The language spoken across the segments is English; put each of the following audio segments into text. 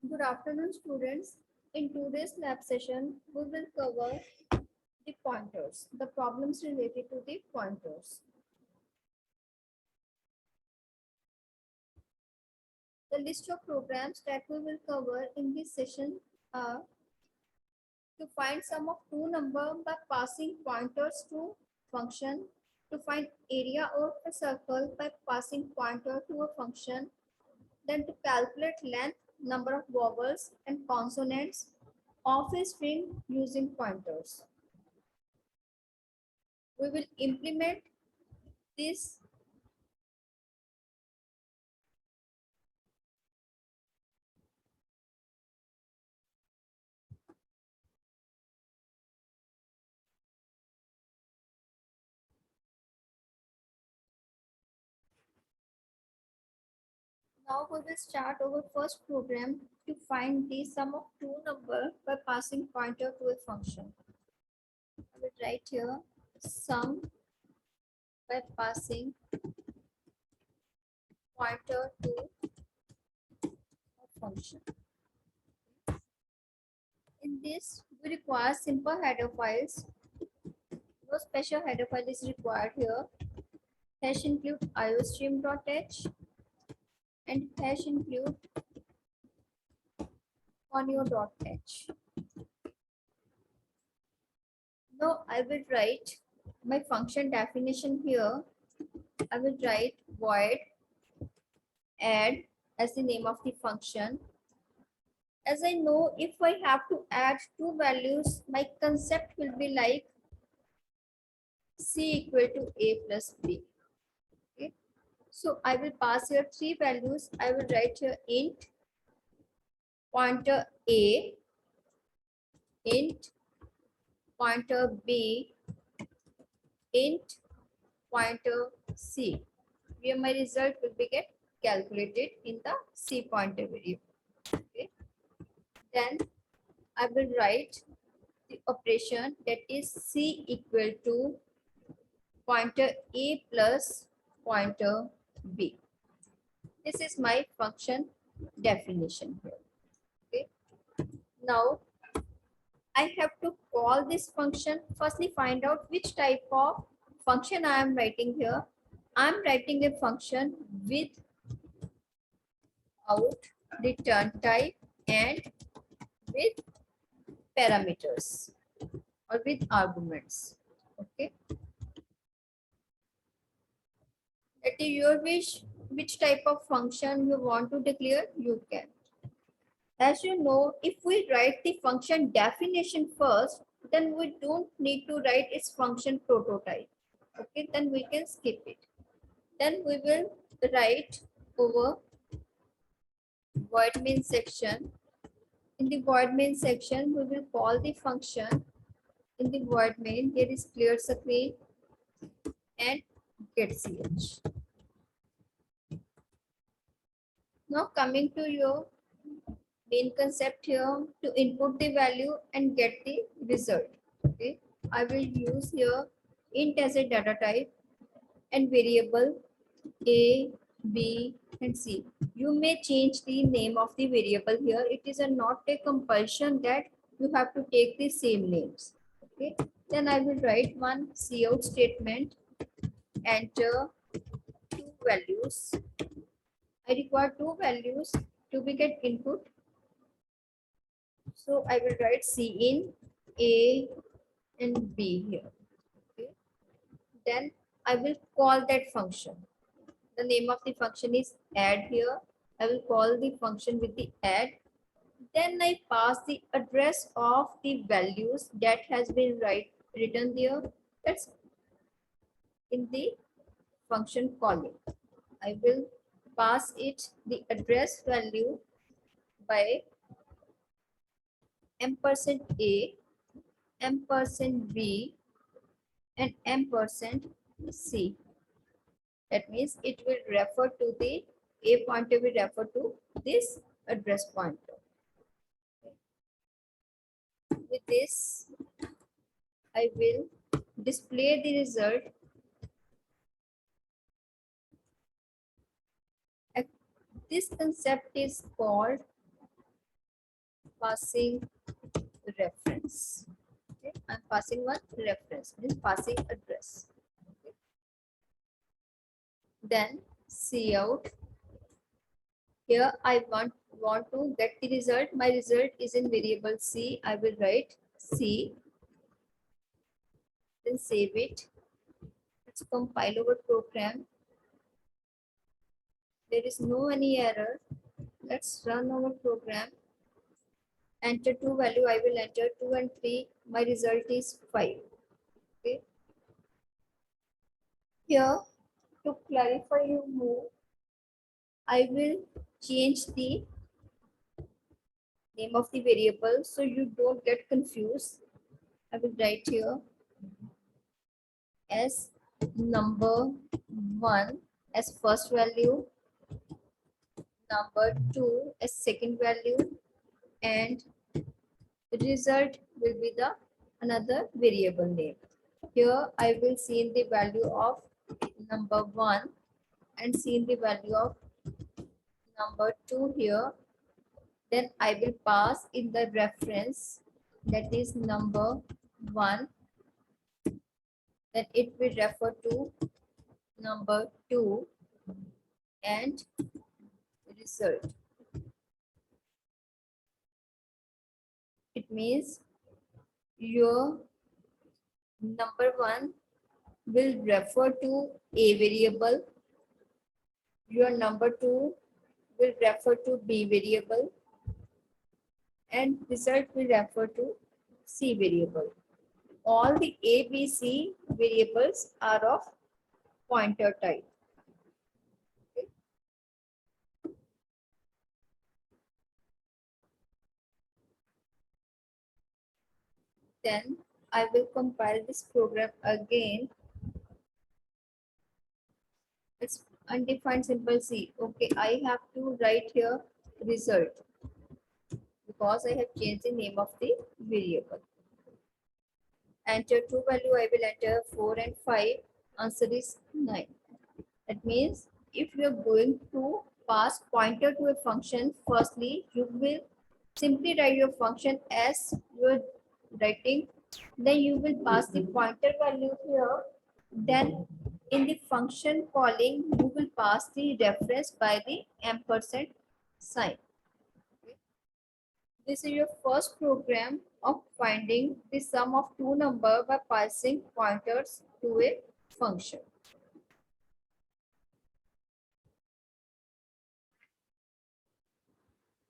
Good afternoon, students. In today's lab session, we will cover the pointers, the problems related to the pointers. The list of programs that we will cover in this session are to find sum of two numbers by passing pointers to function, to find area of a circle by passing pointer to a function, then to calculate length, number of vowels and consonants of a string using pointers. We will implement this. Now we will start our first program to find the sum of two numbers by passing pointer to a function. I will write here sum by passing pointer to a function. In this, we require simple header files. No special header file is required here. Hash include iostream.h and hash include conio.h. Now I will write my function definition here. I will write void add as the name of the function. As I know, if I have to add two values, my concept will be like c equal to a plus b. Okay. So I will pass here three values. I will write here int pointer a, int pointer b, int pointer c, where my result will be get calculated in the c pointer variable. Okay. Then I will write the operation that is c equal to pointer a plus pointer b. This is my function definition here. Okay. Now I have to call this function. Firstly, find out which type of function I am writing here. I am writing a function with out return type and with parameters or with arguments. Okay. That is your wish. Which type of function you want to declare, you can. As you know, if we write the function definition first, then we don't need to write its function prototype. Okay, then we can skip it. Then we will write over void main section. In the void main section, we will call the function. In the void main, there is clear screen and getch. Now coming to your main concept here, to input the value and get the result. Okay, I will use here int as a data type and variable a, b and c. You may change the name of the variable here. It is not a compulsion that you have to take the same names. Okay, then I will write one cout statement, enter two values. I require two values to be get input. So I will write C in A and B here. Okay. Then I will call that function. The name of the function is add here. I will call the function with the add. Then I pass the address of the values that has been written there. That's in the function calling. I will pass it the address value by ampersand A, ampersand B, and ampersand C. That means it will refer to the A pointer will refer to this address pointer. With this, I will display the result. This concept is called passing reference. Okay, I'm passing one reference, means passing address. Okay. Then cout. Here I want to get the result. My result is in variable C. I will write C. Then save it. Let's compile our program. There is no any error. Let's run our program. Enter two value. I will enter 2 and 3. My result is 5. Okay. Here, to clarify you more, I will change the name of the variable so you don't get confused. I will write here as number 1 as first value, number 2 as second value, and the result will be the another variable name. Here I will see in the value of number 1 and see in the value of number 2 here. Then I will pass in the reference, that is number 1. Then it will refer to number 2 and result. It means your number 1 will refer to a variable, your number 2 will refer to b variable, and result will refer to c variable. All the a, b, c variables are of pointer type. Okay. Then I will compile this program again. It's undefined simple C. Okay, I have to write here result because I have changed the name of the variable. Enter true value. I will enter 4 and 5. Answer is 9. That means if you are going to pass pointer to a function, firstly you will simply write your function as you are writing. Then you will pass the pointer value here. Then in the function calling, you will pass the reference by the ampersand sign. Okay. This is your first program of finding the sum of two numbers by passing pointers to a function.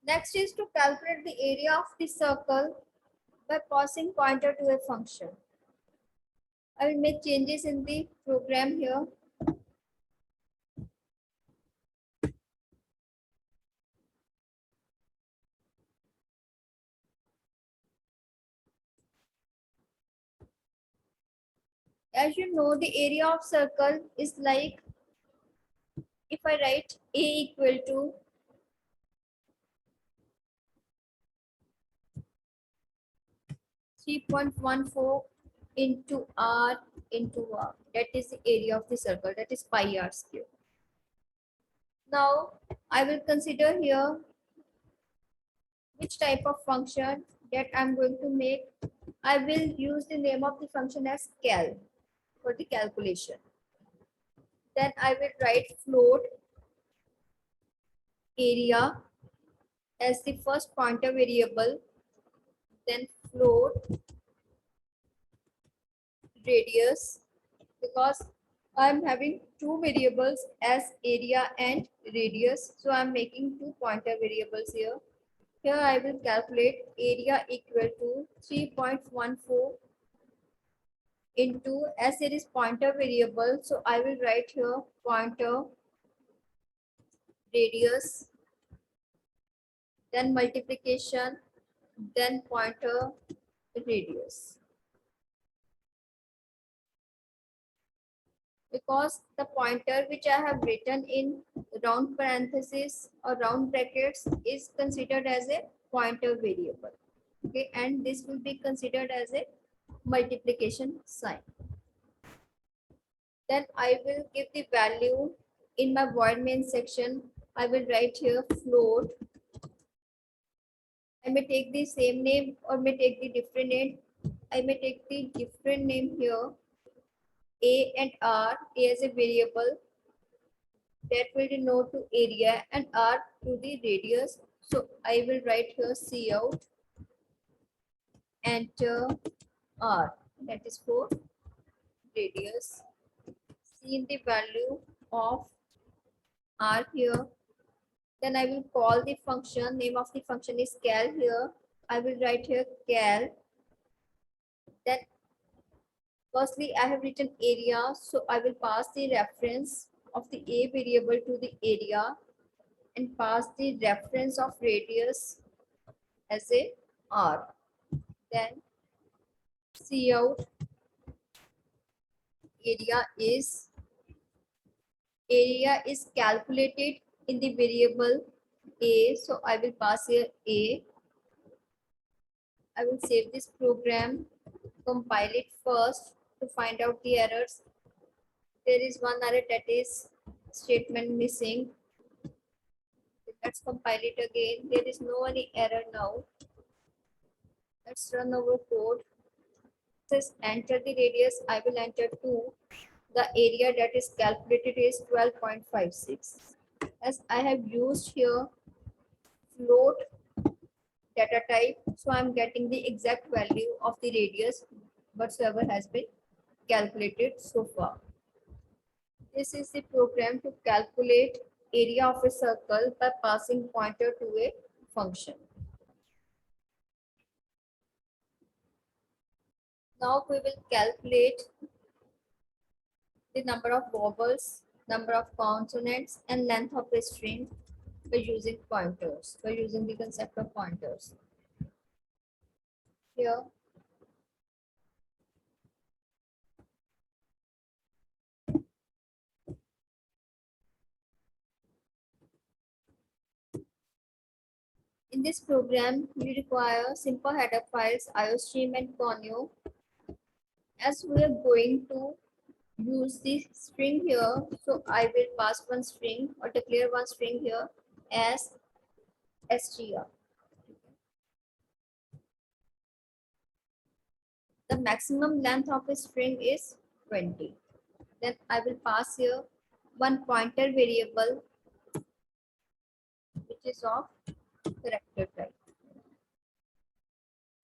Next is to calculate the area of the circle by passing pointer to a function. I will make changes in the program here. As you know, the area of circle is like, if I write A equal to (3.14) into R into R, that is the area of the circle, that is pi r square. Now I will consider here which type of function that I'm going to make. I will use the name of the function as cal for the calculation. Then I will write float area as the first pointer variable, then float radius, because I'm having two variables as area and radius, so I'm making two pointer variables here. Here I will calculate area equal to 3.14 into, as it is pointer variable, so I will write here pointer radius, then multiplication, then pointer radius. Because the pointer which I have written in round parenthesis or round brackets is considered as a pointer variable. Okay, and this will be considered as a multiplication sign. Then I will give the value in my void main section. I will write here float. I may take the same name or may take the different name. I may take the different name here, A and R, A as a variable that will denote to area and R to the radius. So I will write here Cout, enter R, that is for radius. See the value of R here. Then I will call the function, name of the function is cal here. I will write here cal. Then firstly, I have written area, so I will pass the reference of the A variable to the area and pass the reference of radius as a R. Then Cout area is calculated in the variable A, so I will pass here A. I will save this program, compile it first to find out the errors. There is one error, that is statement missing. Let's compile it again. There is no any error now. Let's run our code. It says enter the radius. I will enter 2. The area that is calculated is 12.56. As I have used here float data type, so I'm getting the exact value of the radius whatsoever has been calculated so far. This is the program to calculate area of a circle by passing pointer to a function. Now we will calculate the number of vowels, number of consonants, and length of a string by using pointers, by using the concept of pointers. Here, in this program, we require simple header files, IOStream and Conio. As we are going to use this string here, so I will pass one string or declare one string here as str. The maximum length of a string is 20. Then I will pass here one pointer variable which is of character type.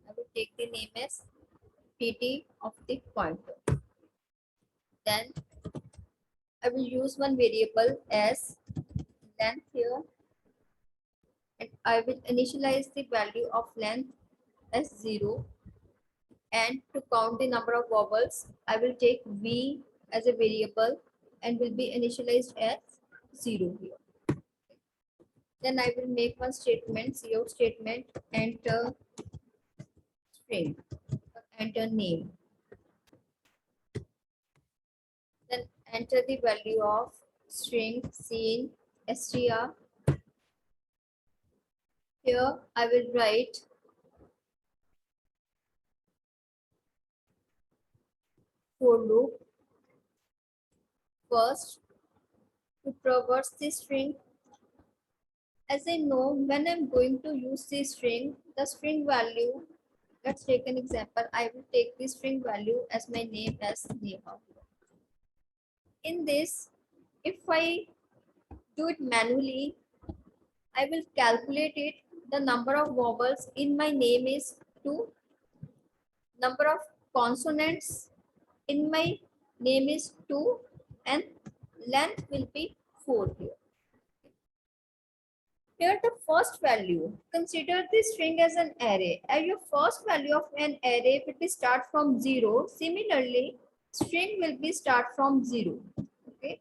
I will take the name as pt of the pointer. Then I will use one variable as length here, and I will initialize the value of length as 0. And to count the number of vowels, I will take v as a variable and will be initialized as 0 here. Then I will make one statement, cout statement, enter string, enter name. Then enter the value of string seen str. Here I will write for loop first to traverse the string. As I know, when I'm going to use the string value, let's take an example. I will take the string value as my name as Neha. In this, if I do it manually, I will calculate it. The number of vowels in my name is 2. Number of consonants in my name is 2 and length will be 4 here. Here the first value, consider this string as an array. And your first value of an array will be start from 0. Similarly, string will be start from 0. Okay.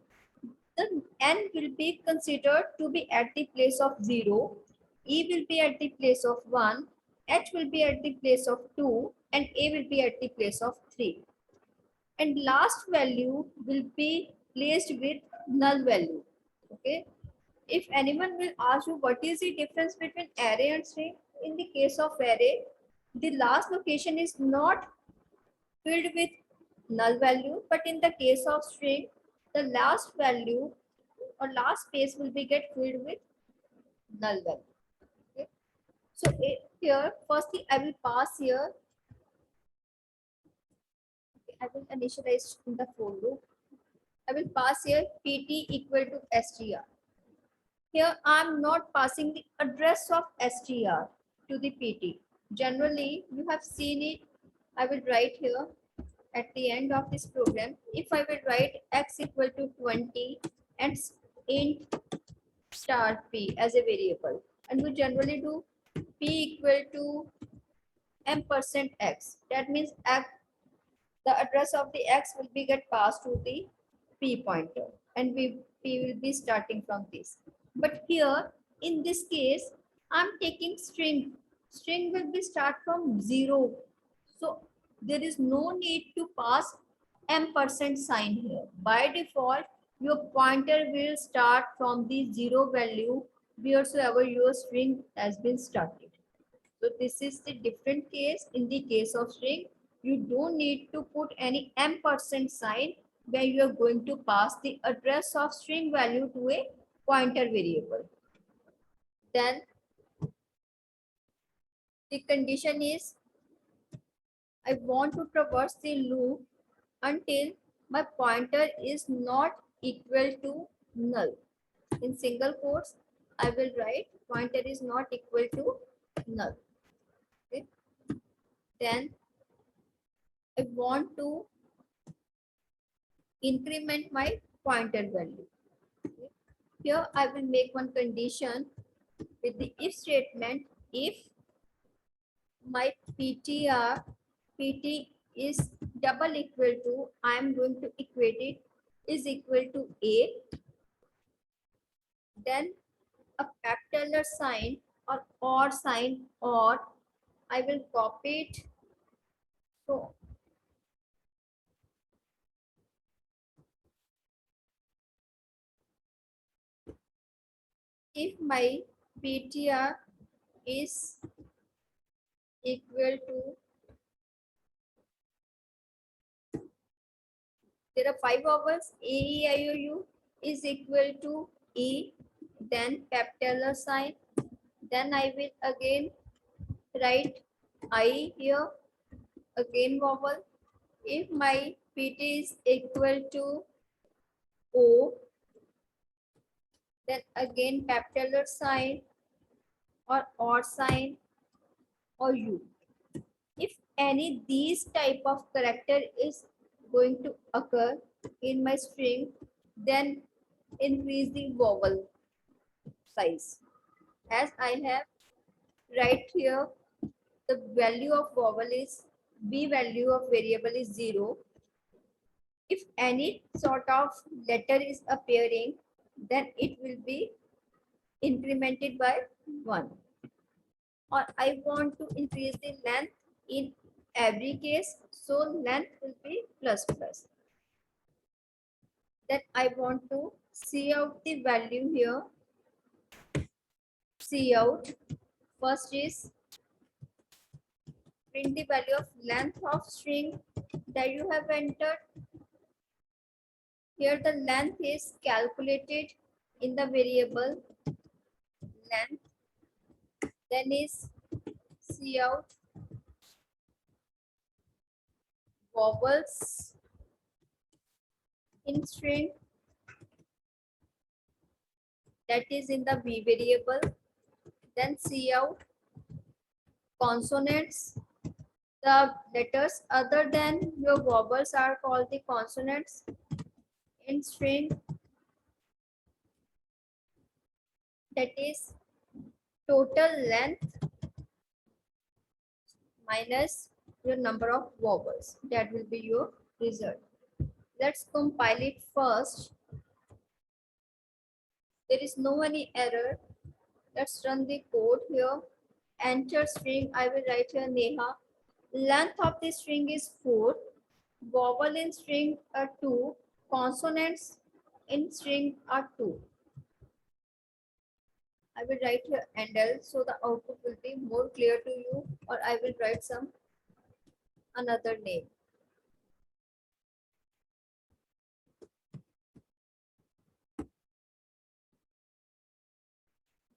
The n will be considered to be at the place of 0. E will be at the place of 1. H will be at the place of 2. And A will be at the place of 3. And last value will be placed with null value. Okay. If anyone will ask you what is the difference between array and string, in the case of array, the last location is not filled with null value, but in the case of string, the last value or last space will be get filled with null value. Okay. So here, firstly, I will pass here. I will initialize in the for loop. I will pass here pt equal to str. Here, I am not passing the address of str to the pt. Generally, you have seen it. I will write here at the end of this program. If I will write x equal to 20 and int star p as a variable, and we generally do p equal to m% x. That means x, the address of the x will be get passed to the p pointer, and p will be starting from this. But here in this case, I'm taking string. String will be start from 0. So there is no need to pass m% sign here. By default, your pointer will start from the 0 value wheresoever your string has been started. So this is the different case. In the case of string, you don't need to put any m% sign when you are going to pass the address of string value to a pointer variable. Then the condition is I want to traverse the loop until my pointer is not equal to null. In single quotes, I will write pointer is not equal to null. Okay. Then I want to increment my pointer value. Okay. Here I will make one condition with the if statement. If my pt is double equal to, I am going to equate it, is equal to a, then a capital sign or sign, or I will copy it. So if my ptr is equal to, there are 5 vowels, a e i o u is equal to e, then capital sign, then I will again write I here, again vowel. If my pt is equal to o, then again capital sign or sign or u. If any these type of character is going to occur in my string, then increase the vowel size. As I have right here, the value of vowel is b, value of variable is 0. If any sort of letter is appearing, then it will be incremented by 1. Or I want to increase the length in every case, so length will be plus plus. Then I want to see out the value here. See out. First is print the value of length of string that you have entered. Here the length is calculated in the variable length. Then is cout vowels in string, that is in the v variable. Then cout consonants. The letters other than your vowels are called the consonants in string, that is total length minus your number of vowels. That will be your result. Let's compile it first. There is no any error. Let's run the code here. Enter string. I will write here Neha. Length of the string is 4. Vowel in string are 2. Consonants in string are 2. I will write here Endel so the output will be more clear to you, or I will write some another name.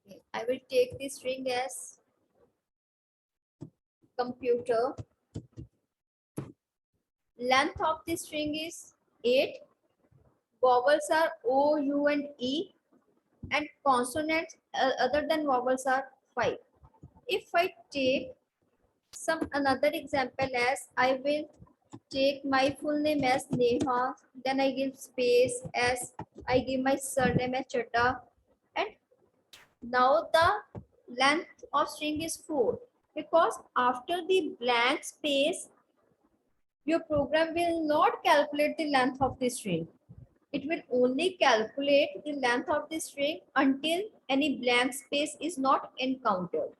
Okay. I will take the string as computer. Length of the string is 8. Vowels are O, U, and E, and consonants other than vowels are 5. If I take some another example, as I will take my full name as Neha, then I give space as I give my surname as Chadha, and now the length of string is 4, because after the blank space your program will not calculate the length of the string. It will only calculate the length of the string until any blank space is not encountered.